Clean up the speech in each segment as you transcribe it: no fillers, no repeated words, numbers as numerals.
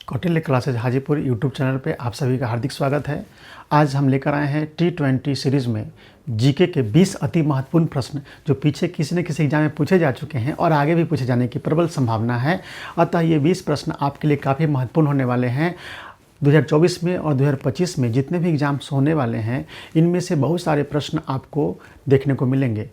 Kautilya classes Hajipur YouTube channel पे आप सभी का हार्दिक स्वागत है। आज हम लेकर आए हैं T20 सीरीज़ में जीके के 20 अति महत्वपूर्ण प्रश्न जो पीछे किसी न किसी एग्जाम में पूछे जा चुके हैं और आगे भी पूछे जाने की प्रबल संभावना है। अतः ये 20 प्रश्न आपके लिए काफ़ी महत्वपूर्ण होने वाले हैं। 2024 में और 2025 में जितने भी एग्ज़ाम्स होने वाले हैं इनमें से बहुत सारे प्रश्न आपको देखने को मिलेंगे।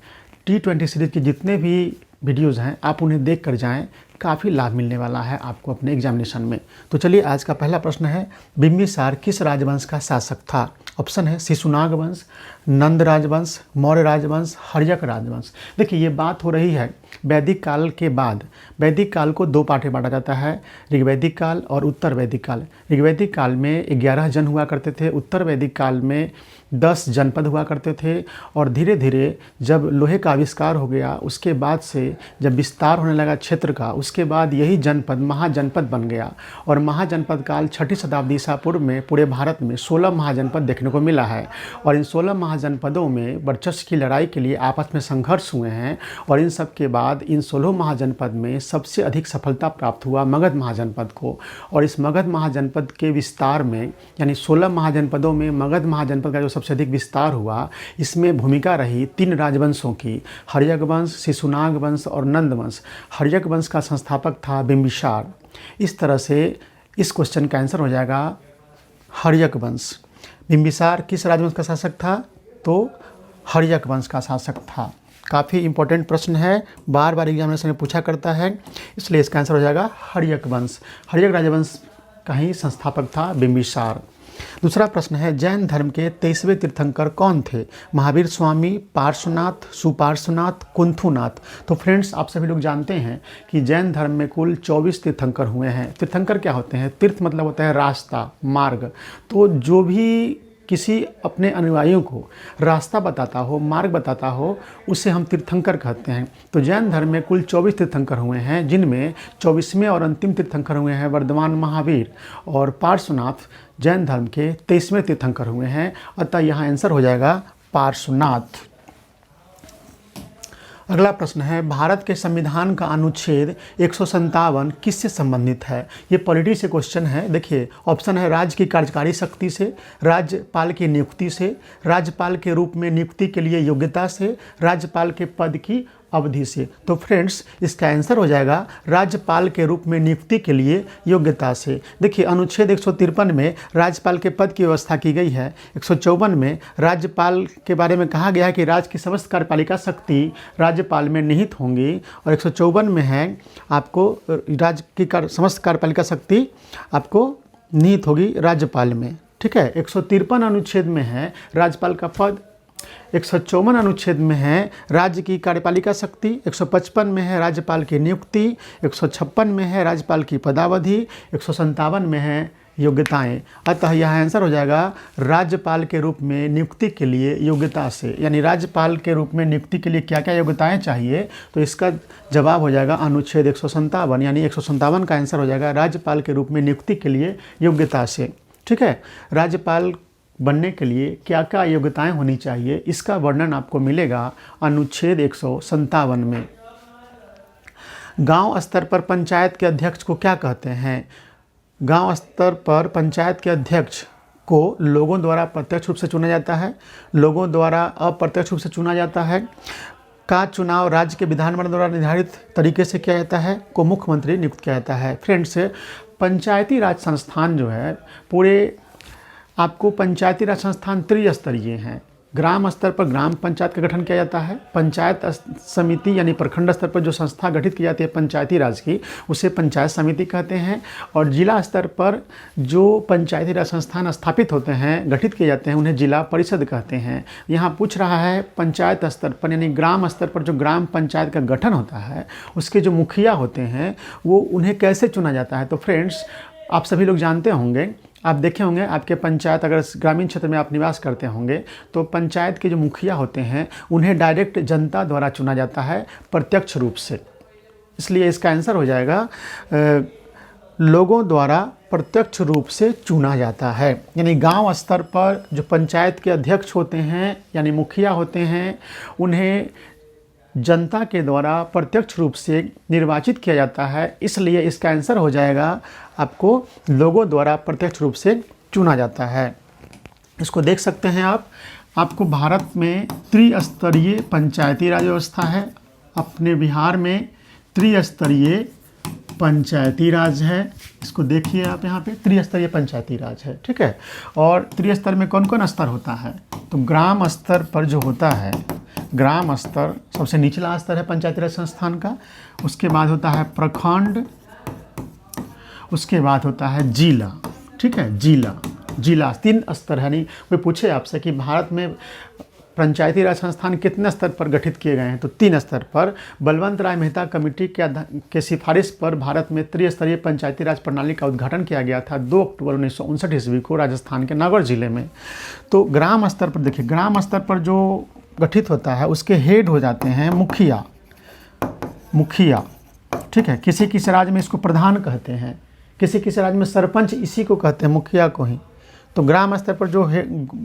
T20 सीरीज़ के जितने भी वीडियोज़ हैं आप उन्हें देख कर जाएँ, काफ़ी लाभ मिलने वाला है आपको अपने एग्जामिनेशन में। तो चलिए आज का पहला प्रश्न है, बिंबिसार किस राजवंश का शासक था? ऑप्शन है शिशुनाग वंश, नंद राजवंश, मौर्य राजवंश, हर्यक राजवंश। देखिए ये बात हो रही है वैदिक काल के बाद। वैदिक काल को दो पार्ट में बांटा जाता है, ऋग्वैदिक काल और उत्तर वैदिक काल। ऋग्वैदिक काल में 11 जन हुआ करते थे, उत्तर वैदिक काल में 10 जनपद हुआ करते थे। और धीरे धीरे जब लोहे का आविष्कार हो गया उसके बाद से जब विस्तार होने लगा क्षेत्र का, उसके बाद यही जनपद महाजनपद बन गया। और महाजनपद काल 6ठी शताब्दी ईसा पूर्व में पूरे भारत में 16 महाजनपद देखने को मिला है। और इन 16 महाजनपदों में वर्चस्व की लड़ाई के लिए आपस में संघर्ष हुए हैं। और इन सब के बाद इन 16 महाजनपद में सबसे अधिक सफलता प्राप्त हुआ मगध महाजनपद को। और इस मगध महाजनपद के विस्तार में यानी 16 महाजनपदों में मगध महाजनपद का जो सबसे अधिक विस्तार हुआ, इसमें भूमिका रही 3 राजवंशों की, हर्यक वंश, शिशुनाग वंश और नंद वंश। हर्यक वंश का संस्थापक था बिंबिसार। इस तरह से इस क्वेश्चन का आंसर हो जाएगा हर्यक वंश। बिंबिसार किस राजवंश का शासक था? तो हर्यक वंश का शासक था। काफ़ी इंपॉर्टेंट प्रश्न है, बार बार एग्जामिनेशन में पूछा करता है, इसलिए इसका आंसर हो जाएगा हर्यक वंश। हर्यक राजवंश का ही संस्थापक था बिंबिसार। दूसरा प्रश्न है, जैन धर्म के 23वें तीर्थंकर कौन थे? महावीर स्वामी, पार्श्वनाथ, सुपार्श्वनाथ, कुंथुनाथ। तो फ्रेंड्स आप सभी लोग जानते हैं कि जैन धर्म में कुल 24 तीर्थंकर हुए हैं। तीर्थंकर क्या होते हैं? तीर्थ मतलब होता है रास्ता, मार्ग। तो जो भी किसी अपने अनुयायियों को रास्ता बताता हो, मार्ग बताता हो, उसे हम तीर्थंकर कहते हैं। तो जैन धर्म में कुल 24 तीर्थंकर हुए हैं, जिनमें 24वें और अंतिम तीर्थंकर हुए हैं वर्धमान महावीर। और पार्श्वनाथ जैन धर्म के 23वें तीर्थंकर हुए हैं। अतः यहाँ आंसर हो जाएगा पार्श्वनाथ। अगला प्रश्न है, भारत के संविधान का अनुच्छेद 157 किससे संबंधित है? ये पॉलिटी से क्वेश्चन है। देखिए ऑप्शन है, राज्य की कार्यकारी शक्ति से, राज्यपाल की नियुक्ति से, राज्यपाल के रूप में नियुक्ति के लिए योग्यता से, राज्यपाल के पद की अवधि से। तो फ्रेंड्स इसका आंसर हो जाएगा राज्यपाल के रूप में नियुक्ति के लिए योग्यता से। देखिए अनुच्छेद 153 में राज्यपाल के पद की व्यवस्था की गई है। 154 में राज्यपाल के बारे में कहा गया है कि राज्य की समस्त कार्यपालिका शक्ति राज्यपाल में निहित होंगी। और 154 में है आपको राज्य की समस्त कार्यपालिका शक्ति आपको निहित होगी राज्यपाल में। ठीक है, 153 अनुच्छेद में है राज्यपाल का पद, 154 अनुच्छेद में है राज्य की कार्यपालिका शक्ति, 155 में है राज्यपाल की नियुक्ति, 156 में है राज्यपाल की पदावधि, 157 में है योग्यताएं। अतः यह आंसर हो जाएगा राज्यपाल के रूप में नियुक्ति के लिए योग्यता से। यानी राज्यपाल के रूप में नियुक्ति के लिए क्या क्या योग्यताएं चाहिए, तो इसका जवाब हो जाएगा अनुच्छेद 157। यानी 157 का आंसर हो जाएगा राज्यपाल के रूप में नियुक्ति के लिए योग्यता से। ठीक है, राज्यपाल बनने के लिए क्या क्या योग्यताएं होनी चाहिए, इसका वर्णन आपको मिलेगा अनुच्छेद 157 में। गांव स्तर पर पंचायत के अध्यक्ष को क्या कहते हैं? गांव स्तर पर पंचायत के अध्यक्ष को लोगों द्वारा प्रत्यक्ष रूप से चुना जाता है, लोगों द्वारा अप्रत्यक्ष रूप से चुना जाता है। का चुनाव राज्य के विधानमंडल द्वारा निर्धारित तरीके से किया जाता है, को मुख्यमंत्री नियुक्त किया जाता है। फ्रेंड्स पंचायती राज संस्थान जो है पूरे आपको पंचायती राज संस्थान त्रिस्तरीय हैं। ग्राम स्तर पर ग्राम पंचायत का गठन किया जाता है, पंचायत समिति यानी प्रखंड स्तर पर जो संस्था गठित की जाती है पंचायती राज की, उसे पंचायत समिति कहते हैं। और जिला स्तर पर जो पंचायती राज संस्थान स्थापित होते हैं, गठित किए जाते हैं, उन्हें जिला परिषद कहते हैं। यहाँ पूछ रहा है पंचायत स्तर पर यानी ग्राम स्तर पर जो ग्राम पंचायत का गठन होता है उसके जो मुखिया होते हैं वो उन्हें कैसे चुना जाता है? तो फ्रेंड्स आप सभी लोग जानते होंगे, आप देखे होंगे आपके पंचायत, अगर ग्रामीण क्षेत्र में आप निवास करते होंगे तो पंचायत के जो मुखिया होते हैं उन्हें डायरेक्ट जनता द्वारा चुना जाता है प्रत्यक्ष रूप से। इसलिए इसका आंसर हो जाएगा लोगों द्वारा प्रत्यक्ष रूप से चुना जाता है। यानी गांव स्तर पर जो पंचायत के अध्यक्ष होते हैं यानी मुखिया होते हैं, उन्हें जनता के द्वारा प्रत्यक्ष रूप से निर्वाचित किया जाता है, इसलिए इसका आंसर हो जाएगा आपको लोगों द्वारा प्रत्यक्ष रूप से चुना जाता है। इसको देख सकते हैं आप। आपको भारत में त्रिस्तरीय पंचायती राज व्यवस्था है, अपने बिहार में त्रिस्तरीय पंचायती राज है। इसको देखिए आप, यहाँ पे त्रिस्तरीय पंचायती राज है, ठीक है। और त्रिस्तर में कौन कौन स्तर होता है, तो ग्राम स्तर पर जो होता है, ग्राम स्तर सबसे निचला स्तर है पंचायती राज संस्थान का, उसके बाद होता है प्रखंड, उसके बाद होता है जिला, ठीक है, जिला 3 स्तर है। नहीं कोई पूछे आपसे कि भारत में पंचायती राज संस्थान कितने स्तर पर गठित किए गए हैं, तो 3 स्तर पर। बलवंत राय मेहता कमेटी के सिफारिश पर भारत में त्रिस्तरीय पंचायती राज प्रणाली का उद्घाटन किया गया था 2 अक्टूबर 1959 ईस्वी को राजस्थान के नागौर जिले में। तो ग्राम स्तर पर देखिए, ग्राम स्तर पर जो गठित होता है उसके हेड हो जाते हैं मुखिया, ठीक है। किसी किसी राज्य में इसको प्रधान कहते हैं, किसी किसी राज्य में सरपंच इसी को कहते हैं, मुखिया को ही। तो ग्राम स्तर पर जो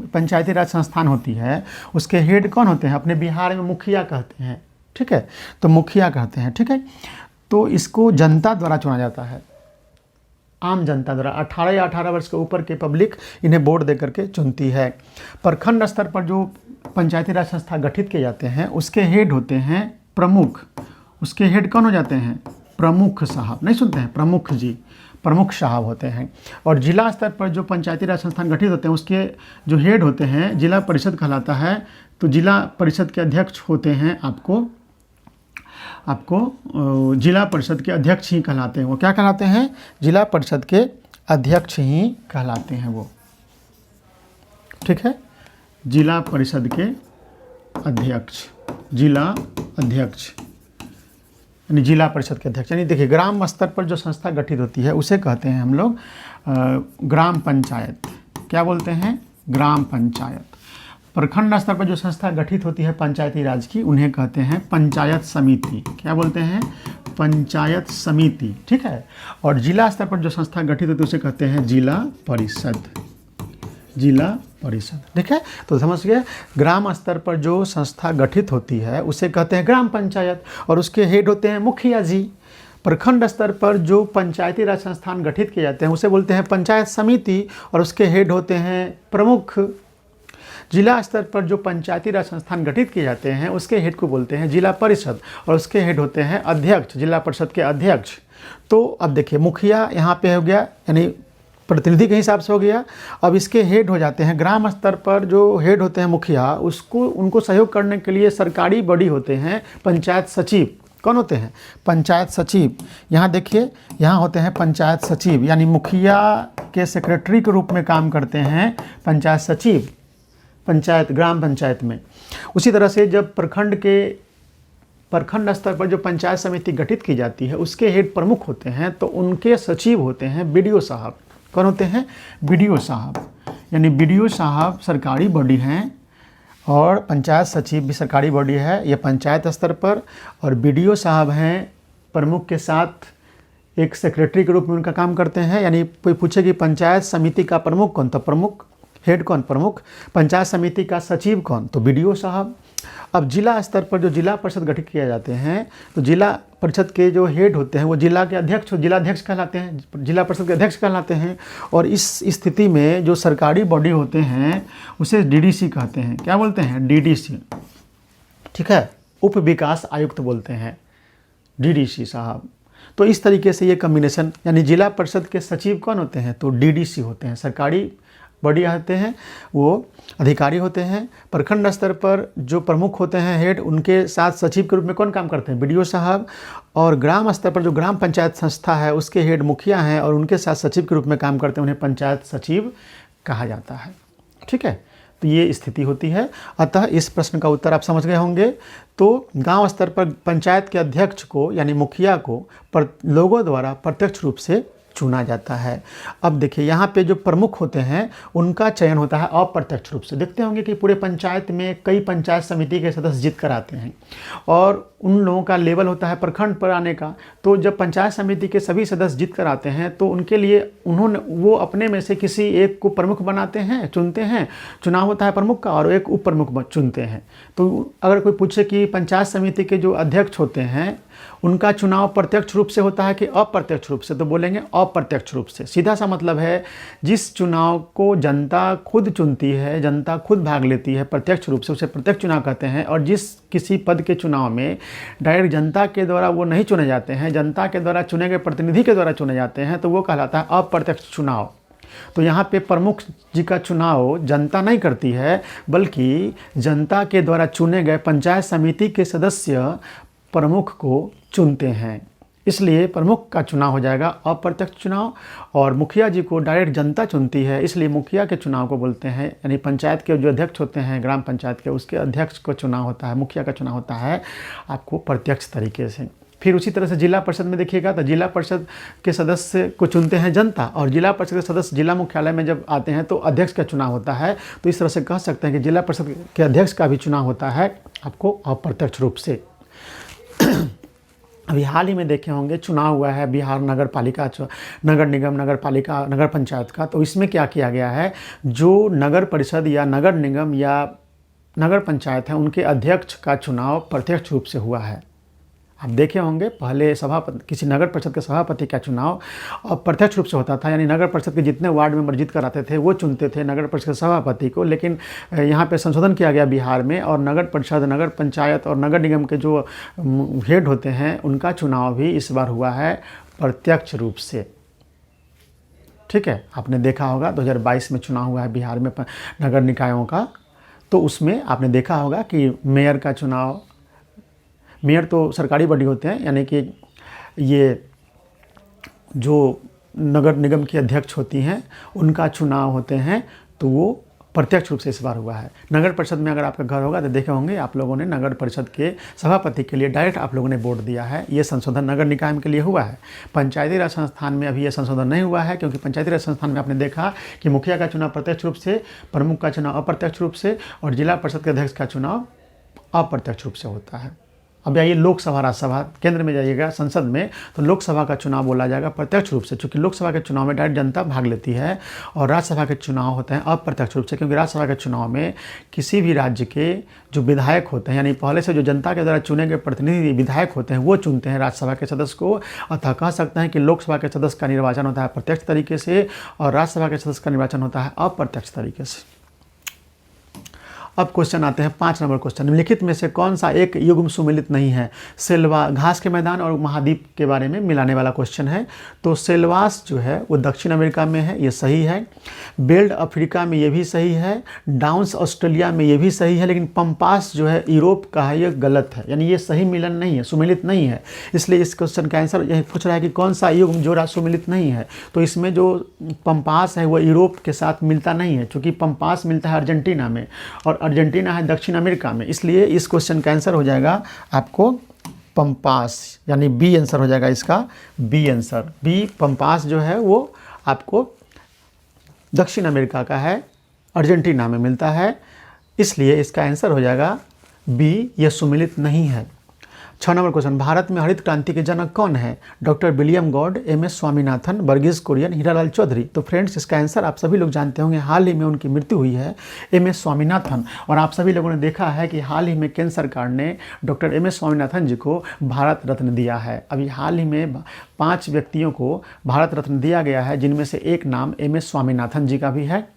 पंचायती राज संस्थान होती है उसके हेड कौन होते हैं, अपने बिहार में मुखिया कहते हैं, ठीक है, तो मुखिया कहते हैं, ठीक है। तो इसको जनता द्वारा चुना जाता है, आम जनता द्वारा। 18 या 18 वर्ष के ऊपर के पब्लिक इन्हें वोट दे करके चुनती है। प्रखंड स्तर पर जो पंचायती राज संस्था गठित किए जाते हैं उसके हेड होते हैं प्रमुख। उसके हेड कौन हो जाते हैं, प्रमुख साहब, नहीं सुनते हैं, प्रमुख जी, प्रमुख साहब होते हैं। और जिला स्तर पर जो पंचायती राज संस्थान गठित होते हैं उसके जो हेड होते हैं जिला परिषद कहलाता है। तो जिला परिषद के अध्यक्ष होते हैं आपको जिला परिषद के अध्यक्ष ही कहलाते हैं। वो क्या कहलाते हैं, जिला परिषद के अध्यक्ष ही कहलाते हैं वो, ठीक है, जिला परिषद के अध्यक्ष, जिला अध्यक्ष यानी जिला परिषद के अध्यक्ष। यानी देखिए, ग्राम स्तर पर जो संस्था गठित होती है उसे कहते हैं हम लोग ग्राम पंचायत। क्या बोलते हैं, ग्राम पंचायत। प्रखंड स्तर पर जो संस्था गठित होती है पंचायती राज की उन्हें कहते हैं पंचायत समिति। क्या बोलते हैं, पंचायत समिति, ठीक है। और जिला स्तर पर जो संस्था गठित होती है उसे कहते हैं जिला परिषद, जिला परिषद, ठीक है। तो समझ गए, ग्राम स्तर पर जो संस्था गठित होती है उसे कहते हैं ग्राम पंचायत और उसके हेड होते हैं मुखिया जी। प्रखंड स्तर पर जो पंचायती राज संस्थान गठित किए जाते हैं उसे बोलते हैं पंचायत समिति और उसके हेड होते हैं प्रमुख। जिला स्तर पर जो पंचायती राज संस्थान गठित किए जाते हैं उसके हेड को बोलते हैं जिला परिषद और उसके हेड होते हैं अध्यक्ष, जिला परिषद के अध्यक्ष। तो अब देखिए, मुखिया यहाँ पे हो गया यानी प्रतिनिधि के हिसाब से हो गया। अब इसके हेड हो जाते हैं ग्राम स्तर पर जो हेड होते हैं मुखिया, उनको सहयोग करने के लिए सरकारी बॉडी होते हैं पंचायत सचिव। कौन होते हैं, पंचायत सचिव। यहाँ देखिए, यहाँ होते हैं पंचायत सचिव, यानी मुखिया के सेक्रेटरी के रूप में काम करते हैं पंचायत सचिव पंचायत, ग्राम पंचायत में। उसी तरह से जब प्रखंड स्तर पर जो पंचायत समिति गठित की जाती है उसके हेड प्रमुख होते हैं, तो उनके सचिव होते हैं बीडीओ साहब। कौन होते हैं, बीडीओ साहब। यानी बीडीओ साहब सरकारी बॉडी हैं और पंचायत सचिव भी सरकारी बॉडी है, ये पंचायत स्तर पर। और बीडीओ साहब हैं प्रमुख के साथ एक सेक्रेटरी के रूप में उनका काम करते हैं। यानी कोई पूछे कि पंचायत समिति का प्रमुख कौन, तो प्रमुख, हेड कौन, प्रमुख। पंचायत समिति का सचिव कौन, तो बीडीओ साहब। अब जिला स्तर पर जो जिला परिषद गठित किए जाते हैं तो जिला परिषद के जो हेड होते हैं वो जिला के अध्यक्ष, जिलाध्यक्ष कहलाते हैं, जिला परिषद के अध्यक्ष कहलाते हैं। और इस स्थिति में जो सरकारी बॉडी होते हैं उसे डीडीसी कहते हैं। क्या बोलते हैं, डीडीसी, ठीक है, उप विकास आयुक्त बोलते हैं, डीडीसी साहब। तो इस तरीके से ये कम्बिनेशन, यानी जिला परिषद के सचिव कौन होते हैं, तो डीडीसी होते हैं, सरकारी बॉडी होते हैं, वो अधिकारी होते हैं। प्रखंड स्तर पर जो प्रमुख होते हैं हेड, उनके साथ सचिव के रूप में कौन काम करते हैं, बीडीओ साहब। और ग्राम स्तर पर जो ग्राम पंचायत संस्था है उसके हेड मुखिया हैं और उनके साथ सचिव के रूप में काम करते हैं, उन्हें पंचायत सचिव कहा जाता है, ठीक है। तो ये स्थिति होती है। अतः इस प्रश्न का उत्तर आप समझ गए होंगे। तो गांव स्तर पर पंचायत के अध्यक्ष को यानी मुखिया को लोगों द्वारा प्रत्यक्ष रूप से चुना जाता है। अब देखिए यहाँ पे जो प्रमुख होते हैं उनका चयन होता है अप्रत्यक्ष रूप से। देखते होंगे कि पूरे पंचायत में कई पंचायत समिति के सदस्य जीत कर आते हैं और उन लोगों का लेवल होता है प्रखंड पर आने का। तो जब पंचायत समिति के सभी सदस्य जीत कर आते हैं तो उनके लिए वो अपने में से किसी एक को प्रमुख बनाते हैं, चुनते हैं, चुनाव होता है प्रमुख का, और एक उप प्रमुख चुनते हैं। तो अगर कोई पूछे कि पंचायत समिति के जो अध्यक्ष होते हैं उनका चुनाव प्रत्यक्ष रूप से होता है कि अप्रत्यक्ष रूप से, तो बोलेंगे अप्रत्यक्ष रूप से। सीधा सा मतलब है जिस चुनाव को जनता खुद चुनती है, जनता खुद भाग लेती है प्रत्यक्ष रूप से, उसे प्रत्यक्ष चुनाव कहते हैं। और जिस किसी पद के चुनाव में डायरेक्ट जनता के द्वारा वो नहीं चुने जाते हैं, जनता के द्वारा चुने गए प्रतिनिधि के द्वारा चुने जाते हैं, तो वो कहलाता है अप्रत्यक्ष चुनाव। तो यहाँ पे प्रमुख जी का चुनाव जनता नहीं करती है, बल्कि जनता के द्वारा चुने गए पंचायत समिति के सदस्य प्रमुख को चुनते हैं। इसलिए प्रमुख का चुनाव हो जाएगा अप्रत्यक्ष चुनाव, और मुखिया जी को डायरेक्ट जनता चुनती है, इसलिए मुखिया के चुनाव को बोलते हैं। यानी पंचायत के जो अध्यक्ष होते हैं ग्राम पंचायत के, उसके अध्यक्ष को चुनाव होता है, मुखिया का चुनाव होता है आपको प्रत्यक्ष तरीके से। फिर उसी तरह से जिला परिषद में देखिएगा तो जिला परिषद के सदस्य को चुनते हैं जनता, और जिला परिषद के सदस्य जिला मुख्यालय में जब आते हैं तो अध्यक्ष का चुनाव होता है। तो इस तरह से कह सकते हैं कि जिला परिषद के अध्यक्ष का भी चुनाव होता है आपको अप्रत्यक्ष रूप से। अभी हाल ही में देखे होंगे चुनाव हुआ है बिहार नगर पालिका, नगर निगम, नगर पालिका, नगर पंचायत का। तो इसमें क्या किया गया है, जो नगर परिषद या नगर निगम या नगर पंचायत है उनके अध्यक्ष का चुनाव प्रत्यक्ष रूप से हुआ है। आप देखे होंगे पहले सभापति, किसी नगर परिषद के सभापति का चुनाव प्रत्यक्ष रूप से होता था, यानी नगर परिषद के जितने वार्ड मेंबर जीत कर आते थे वो चुनते थे नगर परिषद के सभापति को। लेकिन यहाँ पे संशोधन किया गया बिहार में, और नगर परिषद, नगर पंचायत और नगर निगम के जो हेड होते हैं उनका चुनाव भी इस बार हुआ है प्रत्यक्ष रूप से। ठीक है, आपने देखा होगा 2022 में चुनाव हुआ है बिहार में नगर निकायों का, तो उसमें आपने देखा होगा कि मेयर का चुनाव, मेयर तो सरकारी बॉडी होते हैं, यानी कि ये जो नगर निगम की अध्यक्ष होती हैं उनका चुनाव होते हैं, तो वो प्रत्यक्ष रूप से इस बार हुआ है। नगर परिषद में अगर आपका घर होगा तो देखे होंगे आप लोगों ने नगर परिषद के सभापति के लिए डायरेक्ट आप लोगों ने वोट दिया है। ये संशोधन नगर निकाय के लिए हुआ है। पंचायती राज संस्थान में अभी ये संशोधन नहीं हुआ है, क्योंकि पंचायती राज संस्थान में आपने देखा कि मुखिया का चुनाव प्रत्यक्ष रूप से, प्रमुख का चुनाव अप्रत्यक्ष रूप से, और जिला परिषद के अध्यक्ष का चुनाव अप्रत्यक्ष रूप से होता है। अब आइए लोकसभा, राज्यसभा, केंद्र में जाइएगा संसद में, तो लोकसभा का चुनाव बोला जाएगा प्रत्यक्ष रूप से, क्योंकि लोकसभा के चुनाव में डायरेक्ट जनता भाग लेती है, और राज्यसभा के चुनाव होते हैं अप्रत्यक्ष रूप से, क्योंकि राज्यसभा के चुनाव में किसी भी राज्य के जो विधायक होते हैं, यानी पहले से जो जनता के द्वारा चुने गए प्रतिनिधि विधायक होते हैं वो चुनते हैं राज्यसभा के सदस्य को। अतः कह सकते हैं कि लोकसभा के सदस्य का निर्वाचन होता है प्रत्यक्ष तरीके से, और राज्यसभा के सदस्य का निर्वाचन होता है अप्रत्यक्ष तरीके से। अब क्वेश्चन आते हैं 5 नंबर क्वेश्चन। निम्नलिखित में से कौन सा एक युग्म सुमेलित नहीं है? सेल्वा, घास के मैदान और महाद्वीप के बारे में मिलाने वाला क्वेश्चन है। तो सेल्वास जो है वो दक्षिण अमेरिका में है, ये सही है। बेल्ट अफ्रीका में ये भी सही है। डाउन्स ऑस्ट्रेलिया में ये भी सही है। लेकिन पंपास जो है यूरोप का है, ये गलत है, यानी ये सही मिलन नहीं है, सुमेलित नहीं है। इसलिए इस क्वेश्चन का आंसर यही पूछ रहा है कि कौन सा युग्म जोड़ा सुमेलित नहीं है। तो इसमें जो पंपास है वो यूरोप के साथ मिलता नहीं है, क्योंकि पंपास मिलता है अर्जेंटीना में, और अर्जेंटीना है दक्षिण अमेरिका में। इसलिए इस क्वेश्चन का आंसर हो जाएगा आपको पंपास, यानी बी आंसर हो जाएगा इसका, बी आंसर। बी पंपास जो है वो आपको दक्षिण अमेरिका का है, अर्जेंटीना में मिलता है, इसलिए इसका आंसर हो जाएगा बी, यह सुमेलित नहीं है। 6 नंबर क्वेश्चन, भारत में हरित क्रांति के जनक कौन है? Doctor William Gaud, MS. Swaminathan, Verghese Kurien, Hiralal Chaudhary. तो फ्रेंड्स इसका आंसर आप सभी लोग जानते होंगे, हाल ही में उनकी मृत्यु हुई है, एम.एस. स्वामीनाथन। और आप सभी लोगों ने देखा है कि हाल ही में केंद्र सरकार ने डॉक्टर एम.एस. स्वामीनाथन जी को भारत रत्न दिया है। अभी हाल ही में 5 व्यक्तियों को भारत रत्न दिया गया है, जिनमें से एक नाम एम.एस. स्वामीनाथन जी का भी है।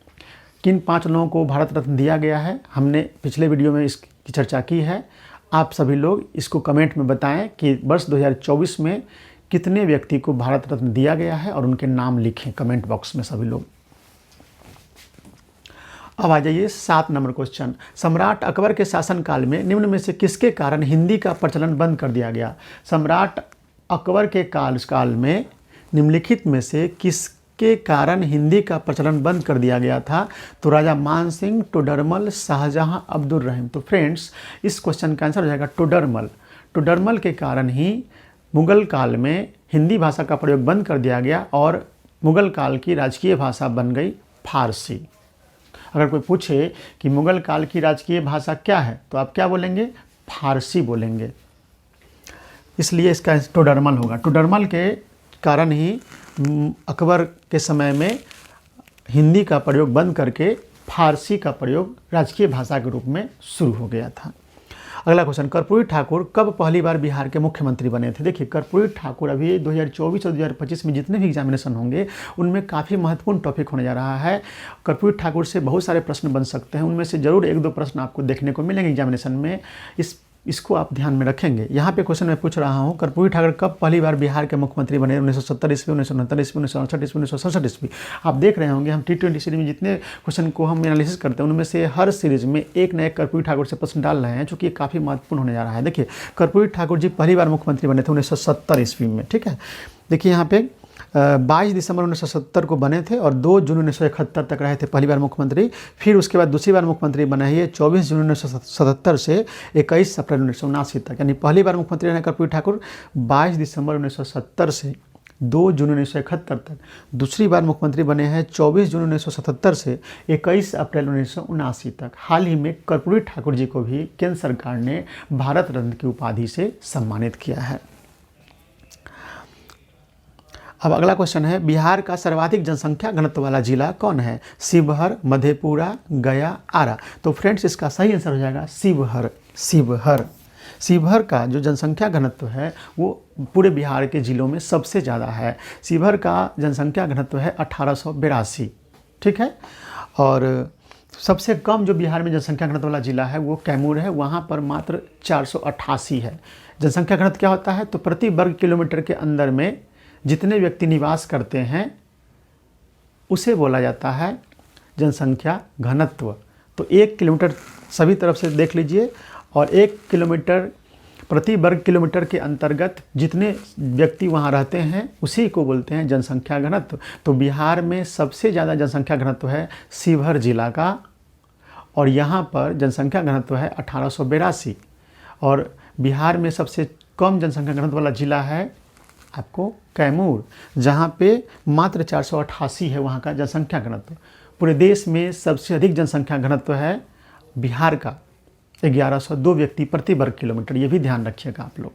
किन 5 लोगों को भारत रत्न दिया गया है हमने पिछले वीडियो में इसकी चर्चा की है। आप सभी लोग इसको कमेंट में बताएं कि वर्ष 2024 में कितने व्यक्ति को भारत रत्न दिया गया है, और उनके नाम लिखें कमेंट बॉक्स में सभी लोग। अब आ जाइए 7 नंबर क्वेश्चन, सम्राट अकबर के शासनकाल में निम्न में से किसके कारण हिंदी का प्रचलन बंद कर दिया गया? सम्राट अकबर के काल में निम्नलिखित में से किसके कारण हिंदी का प्रचलन बंद कर दिया गया था? तो राजा मान सिंह, टोडरमल, शाहजहां, अब्दुल रहीम। तो फ्रेंड्स इस क्वेश्चन का आंसर हो जाएगा टोडरमल। टोडरमल के कारण ही मुगल काल में हिंदी भाषा का प्रयोग बंद कर दिया गया, और मुगल काल की राजकीय भाषा बन गई फारसी। अगर कोई पूछे कि मुगल काल की राजकीय भाषा क्या है तो आप क्या बोलेंगे? फारसी बोलेंगे। इसलिए इसका टोडरमल होगा। टोडरमल के कारण ही अकबर के समय में हिंदी का प्रयोग बंद करके फारसी का प्रयोग राजकीय भाषा के रूप में शुरू हो गया था। अगला क्वेश्चन, कर्पूरी ठाकुर कब पहली बार बिहार के मुख्यमंत्री बने थे? देखिए, कर्पूरी ठाकुर अभी 2024 और 2025 में जितने भी एग्जामिनेशन होंगे उनमें काफ़ी महत्वपूर्ण टॉपिक होने जा रहा है। कर्पूरी ठाकुर से बहुत सारे प्रश्न बन सकते हैं, उनमें से जरूर 1-2 प्रश्न आपको देखने को मिलेंगे एग्जामिनेशन में। इसको आप ध्यान में रखेंगे। यहाँ पे क्वेश्चन मैं पूछ रहा हूँ, कर्पूरी ठाकुर कब पहली बार बिहार के मुख्यमंत्री बने? 1970 ईस्वी, 1969 ईस्वी, 1968 ईस्वी, 1967 ईस्वी। आप देख रहे होंगे हम T20 सीरीज में जितने क्वेश्चन को हम एनालिसिस करते हैं उनमें से हर सीरीज में एक न एक कर्पूरी ठाकुर से प्रश्न डाल रहे हैं, जो कि काफ़ी महत्वपूर्ण होने जा रहा है। देखिए, कर्पूरी ठाकुर जी पहली बार मुख्यमंत्री बने थे 1970 ईस्वी में। ठीक है, देखिए यहाँ पे 22 दिसंबर 1970 को बने थे और 2 जून 1971 तक रहे थे पहली बार मुख्यमंत्री। फिर उसके बाद दूसरी बार मुख्यमंत्री बने ये 24 जून 1977 से 21 अप्रैल 1979 तक। यानी पहली बार मुख्यमंत्री रहे कर्पूरी ठाकुर 22 दिसंबर 1970 से 2 जून 1971 तक। दूसरी बार मुख्यमंत्री बने हैं 24 जून 1977 से 21 अप्रैल 1979 तक। हाल ही में कर्पूरी ठाकुर जी को भी केंद्र सरकार ने भारत रत्न की उपाधि से सम्मानित किया है। अब अगला क्वेश्चन है, बिहार का सर्वाधिक जनसंख्या घनत्व वाला जिला कौन है? शिवहर, मधेपुरा, गया, आरा। तो फ्रेंड्स, इसका सही आंसर हो जाएगा शिवहर। शिवहर शिवहर का जो जनसंख्या घनत्व है वो पूरे बिहार के जिलों में सबसे ज़्यादा है। शिवहर का जनसंख्या घनत्व है 1882। ठीक है, और सबसे कम जो बिहार में जनसंख्या घनत्व वाला जिला है वो कैमूर है, वहाँ पर मात्र 488 है। जनसंख्या घनत्व क्या होता है? तो प्रति वर्ग किलोमीटर के अंदर में जितने व्यक्ति निवास करते हैं उसे बोला जाता है जनसंख्या घनत्व। तो 1 किलोमीटर सभी तरफ से देख लीजिए, और 1 किलोमीटर प्रति वर्ग किलोमीटर के अंतर्गत जितने व्यक्ति वहाँ रहते हैं उसी को बोलते हैं जनसंख्या घनत्व। तो बिहार में सबसे ज़्यादा जनसंख्या घनत्व है शिवहर जिला का, और यहाँ पर जनसंख्या घनत्व है 1882। और बिहार में सबसे कम जनसंख्या घनत्व वाला जिला है आपको कैमूर, जहाँ पे मात्र 488 है वहाँ का जनसंख्या घनत्व। पूरे देश में सबसे अधिक जनसंख्या घनत्व है बिहार का, 1102 व्यक्ति प्रति वर्ग किलोमीटर। ये भी ध्यान रखिएगा आप लोग।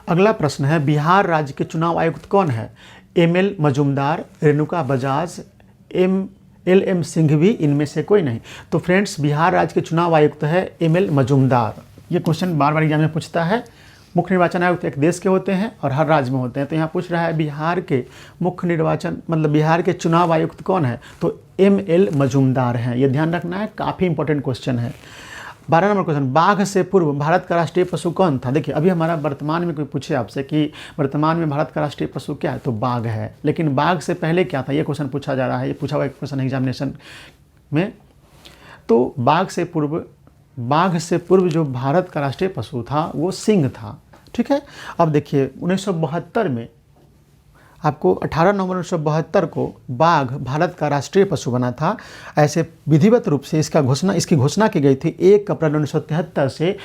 अगला प्रश्न है, बिहार राज्य के चुनाव आयुक्त कौन है? ML मजूमदार, रेणुका बजाज, LM सिंघवी, इनमें से कोई नहीं। तो फ्रेंड्स, बिहार राज्य के चुनाव आयुक्त है ML मजूमदार। ये क्वेश्चन बार बार एग्जाम में पूछता है। मुख्य निर्वाचन आयुक्त एक देश के होते हैं और हर राज्य में होते हैं। तो यहाँ पूछ रहा है बिहार के मुख्य निर्वाचन मतलब बिहार के चुनाव आयुक्त कौन है? तो ML मजूमदार हैं। ये ध्यान रखना है, काफ़ी इंपॉर्टेंट क्वेश्चन है। 12 नंबर क्वेश्चन, बाघ से पूर्व भारत का राष्ट्रीय पशु कौन था? देखिए, अभी हमारा वर्तमान में कोई पूछे आपसे कि वर्तमान में भारत का राष्ट्रीय पशु क्या है, तो बाघ है। लेकिन बाघ से पहले क्या था, ये क्वेश्चन पूछा जा रहा है। ये पूछा हुआ एक क्वेश्चन एग्जामिनेशन में। तो बाघ से पूर्व जो भारत का राष्ट्रीय पशु था वो सिंह था। ठीक है, अब देखिए 1972 में आपको 18 नवंबर 1972 को बाघ भारत का राष्ट्रीय पशु बना था। ऐसे विधिवत रूप से इसकी घोषणा की गई थी 1 अप्रैल 1973 से,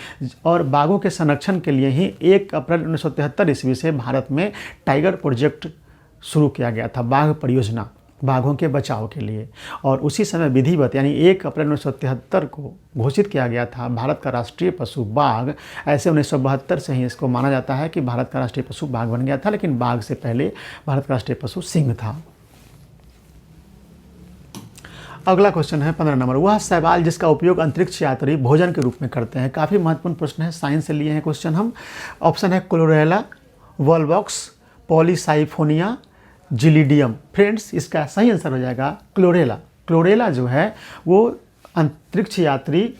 और बाघों के संरक्षण के लिए ही 1 अप्रैल 1973 ईस्वी से भारत में टाइगर प्रोजेक्ट शुरू किया गया था, बाघ परियोजना, बाघों के बचाव के लिए। और उसी समय विधिवत यानी 1 अप्रैल 1973 को घोषित किया गया था भारत का राष्ट्रीय पशु बाघ। ऐसे 1972 से ही इसको माना जाता है कि भारत का राष्ट्रीय पशु बाघ बन गया था, लेकिन बाघ से पहले भारत का राष्ट्रीय पशु सिंह था। अगला क्वेश्चन है 15 नंबर, वह शैवाल जिसका उपयोग अंतरिक्ष यात्री भोजन के रूप में करते हैं। काफ़ी महत्वपूर्ण प्रश्न है, साइंस से लिए हैं क्वेश्चन हम। ऑप्शन है क्लोरेला, वॉलवॉक्स, पॉलीसाइफोनिया, जिलिडियम। फ्रेंड्स, इसका सही आंसर हो जाएगा क्लोरेला। क्लोरेला जो है वो अंतरिक्ष यात्री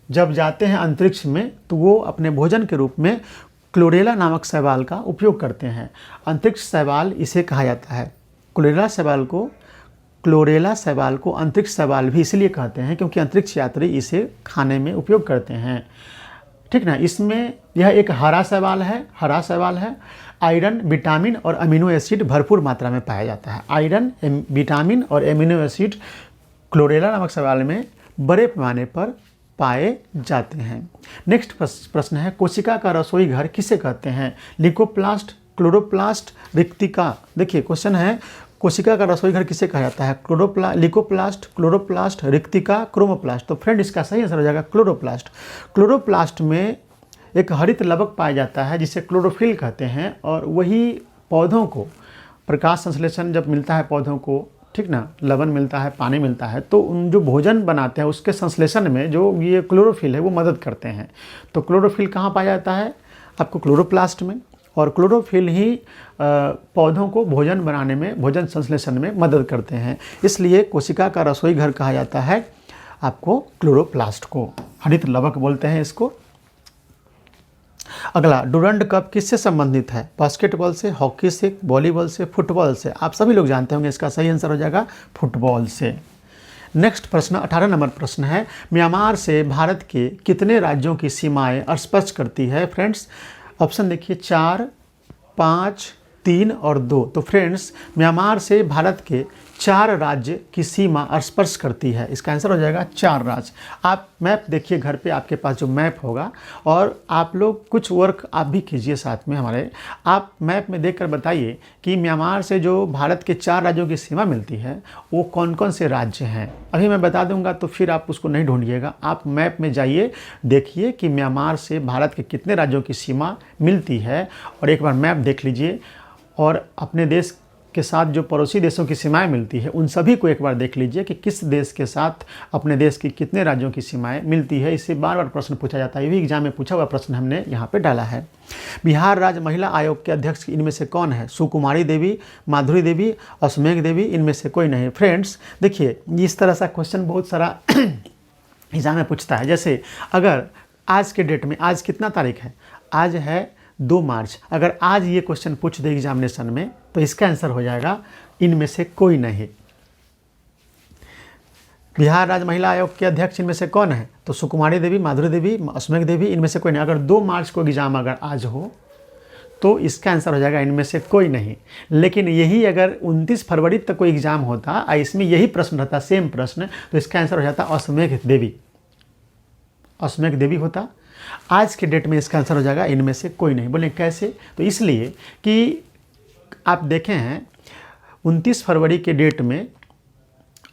जब जाते हैं अंतरिक्ष में तो वो अपने भोजन के रूप में क्लोरेला नामक शैवाल का उपयोग करते हैं। अंतरिक्ष शैवाल इसे कहा जाता है। क्लोरेला शैवाल को अंतरिक्ष शैवाल भी इसलिए कहते हैं क्योंकि अंतरिक्ष यात्री इसे खाने में उपयोग करते हैं। ठीक ना, इसमें यह एक हरा शैवाल है। आयरन, विटामिन और अमीनो एसिड भरपूर मात्रा में पाया जाता है। आयरन, विटामिन और एमिनो एसिड क्लोरेला नामक शैवाल में बड़े पैमाने पर पाए जाते हैं। नेक्स्ट प्रश्न है, कोशिका का रसोई घर किसे कहते हैं? Leukoplast, chloroplast रिक्तिका। देखिए क्वेश्चन है, कोशिका का रसोई घर किसे कहा जाता है? Leukoplast, chloroplast, रिक्तिका, chromoplast. तो फ्रेंड इसका सही आंसर हो जाएगा क्लोरोप्लास्ट। क्लोरोप्लास्ट में एक हरित लवक पाया जाता है जिसे क्लोरोफिल कहते हैं, और वही पौधों को प्रकाश संश्लेषण जब मिलता है पौधों को, ठीक ना, लवण मिलता है, पानी मिलता है, तो उन जो भोजन बनाते हैं उसके संश्लेषण में जो ये क्लोरोफिल है वो मदद करते हैं। तो क्लोरोफिल कहाँ पाया जाता है? आपको क्लोरोप्लास्ट में। और क्लोरोफिल ही पौधों को भोजन बनाने में, भोजन संश्लेषण में मदद करते हैं। इसलिए कोशिका का रसोई घर कहा जाता है आपको क्लोरोप्लास्ट को, हरित लवक बोलते हैं इसको। अगला, डुरंड कप किससे संबंधित है? बास्केटबॉल से, हॉकी से, वॉलीबॉल से, फुटबॉल से। आप सभी लोग जानते होंगे, इसका सही आंसर हो जाएगा फुटबॉल से। नेक्स्ट प्रश्न 18 नंबर प्रश्न है, म्यांमार से भारत के कितने राज्यों की सीमाएं स्पर्श करती है? फ्रेंड्स ऑप्शन देखिए, 4, 5, 3 और 2। तो फ्रेंड्स म्यांमार से भारत के 4 राज्य की सीमा स्पर्श करती है। इसका आंसर हो जाएगा 4 राज्य। आप मैप देखिए घर पे, आपके पास जो मैप होगा, और आप लोग कुछ वर्क आप भी कीजिए साथ में हमारे। आप मैप में देखकर बताइए कि म्यांमार से जो भारत के 4 राज्यों की सीमा मिलती है वो कौन कौन से राज्य हैं। अभी मैं बता दूंगा तो फिर आप उसको नहीं ढूंढिएगा, आप मैप में जाइए, देखिए कि म्यांमार से भारत के कितने राज्यों की सीमा मिलती है, और एक बार मैप देख लीजिए। और अपने देश के साथ जो पड़ोसी देशों की सीमाएं मिलती है उन सभी को एक बार देख लीजिए कि किस देश के साथ अपने देश की कितने राज्यों की सीमाएं मिलती है। इससे बार बार प्रश्न पूछा जाता है, ये भी एग्जाम में पूछा हुआ प्रश्न हमने यहाँ पे डाला है। बिहार राज्य महिला आयोग के अध्यक्ष इनमें से कौन है? सुकुमारी देवी, माधुरी देवी, अश्वमेघ देवी, इनमें से कोई नहीं। फ्रेंड्स देखिए, इस तरह सा क्वेश्चन बहुत सारा एग्जाम में पूछता है। जैसे अगर आज के डेट में, आज कितना तारीख है? आज है 2 मार्च। अगर आज ये क्वेश्चन पूछ दे एग्जामिनेशन में तो इसका आंसर हो जाएगा इनमें से कोई नहीं। बिहार राज्य महिला आयोग के अध्यक्ष इनमें से कौन है? तो सुकुमारी देवी, माधुरी देवी, अश्वमेघ देवी, इनमें से कोई नहीं। अगर 2 मार्च को एग्जाम अगर आज हो तो इसका आंसर हो जाएगा इनमें से कोई नहीं। लेकिन यही अगर 29 फरवरी तक कोई एग्जाम होता और इसमें यही प्रश्न रहता, सेम प्रश्न, तो इसका आंसर हो जाता अश्वमेघ देवी। अश्वमेघ देवी होता। आज के डेट में इसका आंसर हो जाएगा इनमें से कोई नहीं। बोले कैसे? तो इसलिए कि आप देखें हैं 29 फरवरी के डेट में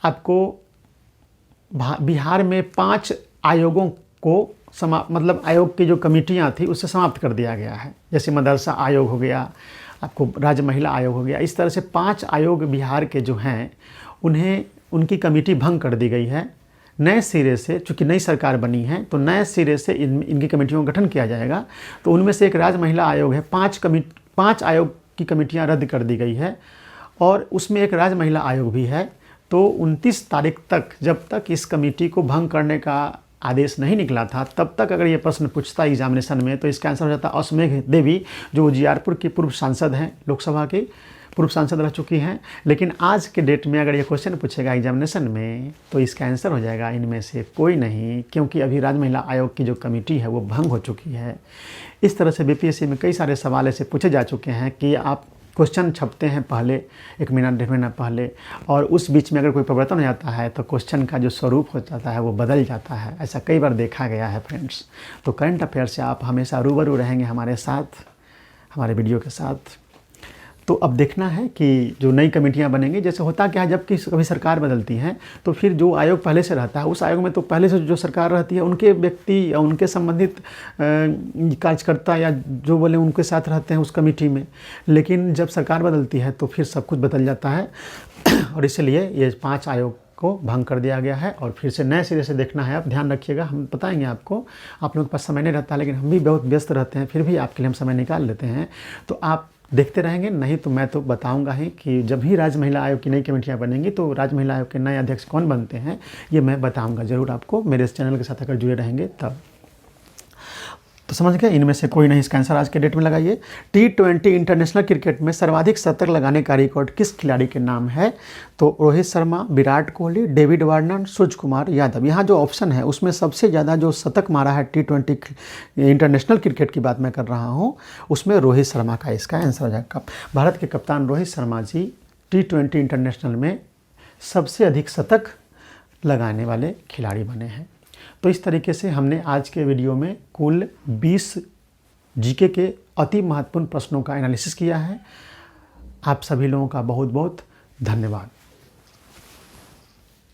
आपको बिहार में 5 आयोगों को मतलब आयोग की जो कमेटियां थी उससे समाप्त कर दिया गया है। जैसे मदरसा आयोग हो गया, आपको राज्य महिला आयोग हो गया, इस तरह से 5 आयोग बिहार के जो हैं उन्हें, उनकी कमेटी भंग कर दी गई है। नए सिरे से, चूँकि नई सरकार बनी है तो नए सिरे से इनकी कमेटियों का गठन किया जाएगा। तो उनमें से एक राज्य महिला आयोग है, 5 आयोग की कमेटियां रद्द कर दी गई है, और उसमें एक राज्य महिला आयोग भी है। तो 29 तारीख तक, जब तक इस कमेटी को भंग करने का आदेश नहीं निकला था, तब तक अगर ये प्रश्न पूछता एग्जामिनेशन में तो इसका आंसर हो जाता अश्वमेघ देवी, जो उजियारपुर की पूर्व सांसद हैं, लोकसभा की पूर्व सांसद रह चुकी हैं। लेकिन आज के डेट में अगर ये क्वेश्चन पूछेगा एग्जामिनेशन में तो इसका आंसर हो जाएगा इनमें से कोई नहीं, क्योंकि अभी राज्य महिला आयोग की जो कमेटी है वो भंग हो चुकी है। इस तरह से बीपीएससी में कई सारे सवाल ऐसे पूछे जा चुके हैं कि आप क्वेश्चन छपते हैं पहले 1 महीना 1.5 महीना पहले, और उस बीच में अगर कोई परिवर्तन हो जाता है तो क्वेश्चन का जो स्वरूप हो जाता है वो बदल जाता है। ऐसा कई बार देखा गया है फ्रेंड्स। तो करंट अफेयर से आप हमेशा रूबरू रहेंगे हमारे साथ, हमारे वीडियो के साथ। तो अब देखना है कि जो नई कमेटियां बनेंगी, जैसे होता क्या है, जब कि कभी सरकार बदलती है तो फिर जो आयोग पहले से रहता है उस आयोग में तो पहले से जो सरकार रहती है उनके व्यक्ति या उनके संबंधित कार्यकर्ता या जो बोले उनके साथ रहते हैं उस कमेटी में। लेकिन जब सरकार बदलती है तो फिर सब कुछ बदल जाता है, और इसलिए ये 5 आयोग को भंग कर दिया गया है और फिर से नए सिरे से देखना है। आप ध्यान रखिएगा, हम बताएंगे आपको। आप लोगों के पास समय नहीं रहता, लेकिन हम भी बहुत व्यस्त रहते हैं, फिर भी आपके लिए हम समय निकाल लेते हैं। तो आप देखते रहेंगे, नहीं तो मैं तो बताऊंगा ही कि जब भी राज्य महिला आयोग की नई कमेटियां बनेंगी तो राज्य महिला आयोग के नए अध्यक्ष कौन बनते हैं ये मैं बताऊंगा ज़रूर आपको, मेरे इस चैनल के साथ अगर जुड़े रहेंगे तब। तो समझ गए, इनमें से कोई नहीं। इसका आंसर आज के डेट में लगाइए। T20 इंटरनेशनल क्रिकेट में सर्वाधिक शतक लगाने का रिकॉर्ड किस खिलाड़ी के नाम है? तो रोहित शर्मा, विराट कोहली, डेविड वार्नर, सूर्य कुमार यादव। यहाँ जो ऑप्शन है उसमें सबसे ज़्यादा जो शतक मारा है T20 इंटरनेशनल क्रिकेट की बात मैं कर रहा हूँ, उसमें रोहित शर्मा का इसका आंसर हो जाएगा। भारत के कप्तान रोहित शर्मा जी T20 इंटरनेशनल में सबसे अधिक शतक लगाने वाले खिलाड़ी बने हैं। तो इस तरीके से हमने आज के वीडियो में कुल 20 जीके के अति महत्वपूर्ण प्रश्नों का एनालिसिस किया है। आप सभी लोगों का बहुत बहुत धन्यवाद।